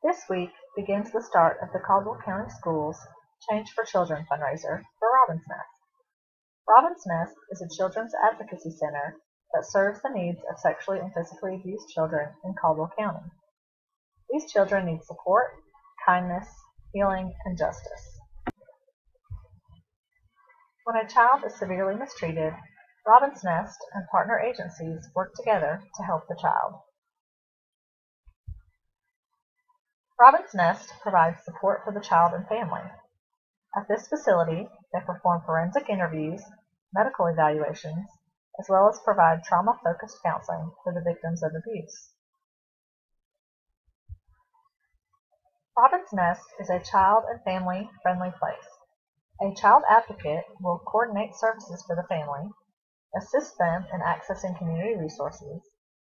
This week begins the start of the Caldwell County Schools Change for Children fundraiser for Robin's Nest. Robin's Nest is a children's advocacy center that serves the needs of sexually and physically abused children in Caldwell County. These children need support, kindness, healing, and justice. When a child is severely mistreated, Robin's Nest and partner agencies work together to help the child. Robin's Nest provides support for the child and family. At this facility, they perform forensic interviews, medical evaluations, as well as provide trauma-focused counseling for the victims of abuse. Robin's Nest is a child and family-friendly place. A child advocate will coordinate services for the family, assist them in accessing community resources,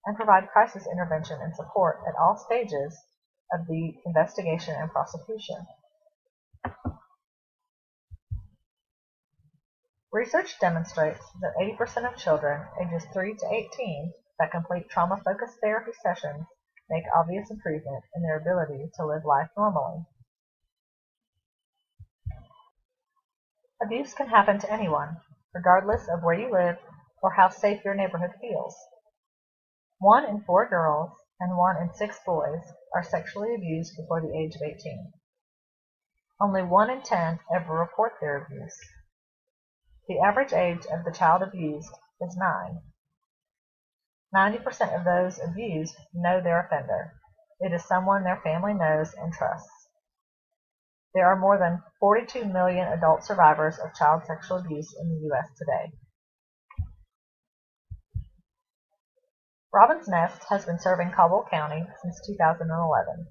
and provide crisis intervention and support at all stages of the investigation and prosecution. Research demonstrates that 80% of children ages 3 to 18 that complete trauma-focused therapy sessions make obvious improvement in their ability to live life normally. Abuse can happen to anyone, regardless of where you live or how safe your neighborhood feels. 1 in 4 girls and 1 in 6 boys are sexually abused before the age of 18. Only 1 in 10 ever report their abuse. The average age of the child abused is 9. 90% of those abused know their offender. It is someone their family knows and trusts. There are more than 42 million adult survivors of child sexual abuse in the U.S. today. Robin's Nest has been serving Caldwell County since 2011.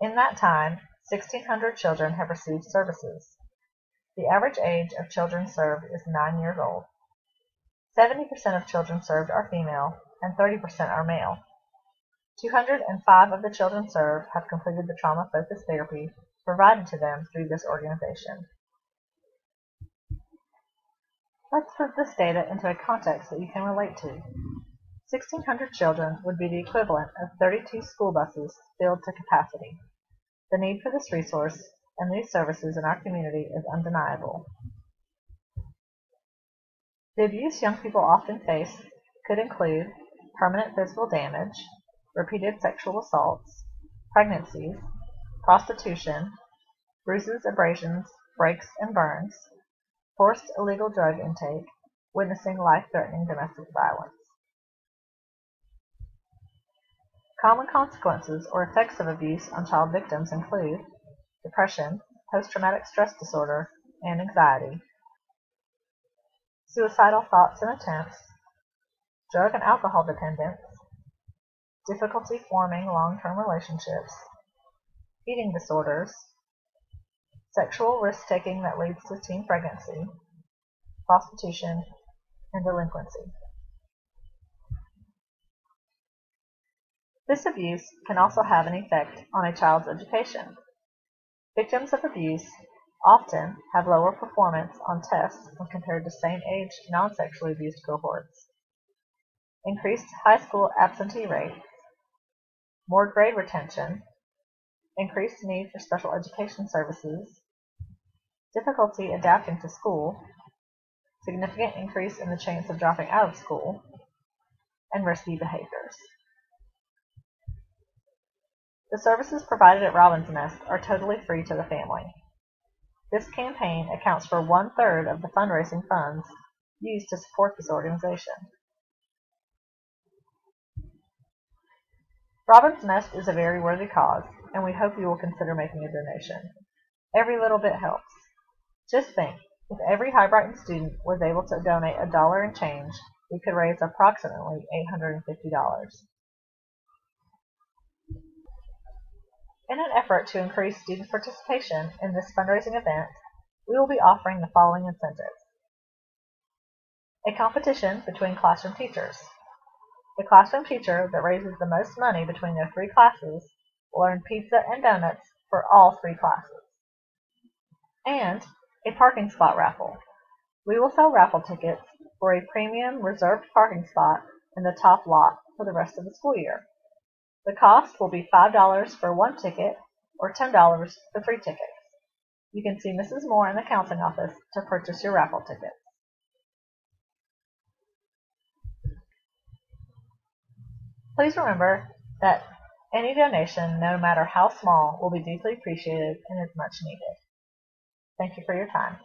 In that time, 1,600 children have received services. The average age of children served is 9 years old. 70% of children served are female and 30% are male. 205 of the children served have completed the trauma-focused therapy provided to them through this organization. Let's put this data into a context that you can relate to. 1,600 children would be the equivalent of 32 school buses filled to capacity. The need for this resource and these services in our community is undeniable. The abuse young people often face could include permanent physical damage, repeated sexual assaults, pregnancies, prostitution, bruises, abrasions, breaks, and burns, forced illegal drug intake, witnessing life-threatening domestic violence. Common consequences or effects of abuse on child victims include depression, post-traumatic stress disorder, and anxiety, suicidal thoughts and attempts, drug and alcohol dependence, difficulty forming long-term relationships, eating disorders, sexual risk-taking that leads to teen pregnancy, prostitution, and delinquency. This abuse can also have an effect on a child's education. Victims of abuse often have lower performance on tests when compared to same-age non-sexually abused cohorts. Increased high school absentee rates, more grade retention, increased need for special education services, difficulty adapting to school, significant increase in the chance of dropping out of school, and risky behaviors. The services provided at Robin's Nest are totally free to the family. This campaign accounts for 1/3 of the fundraising funds used to support this organization. Robin's Nest is a very worthy cause, and we hope you will consider making a donation. Every little bit helps. Just think, if every High Brighton student was able to donate $1 and change, we could raise approximately $850. In an effort to increase student participation in this fundraising event, we will be offering the following incentives. A competition between classroom teachers. The classroom teacher that raises the most money between their 3 classes will earn pizza and donuts for all 3 classes. And a parking spot raffle. We will sell raffle tickets for a premium reserved parking spot in the top lot for the rest of the school year. The cost will be $5 for one ticket or $10 for 3 tickets. You can see Mrs. Moore in the counseling office to purchase your raffle tickets. Please remember that any donation, no matter how small, will be deeply appreciated and is much needed. Thank you for your time.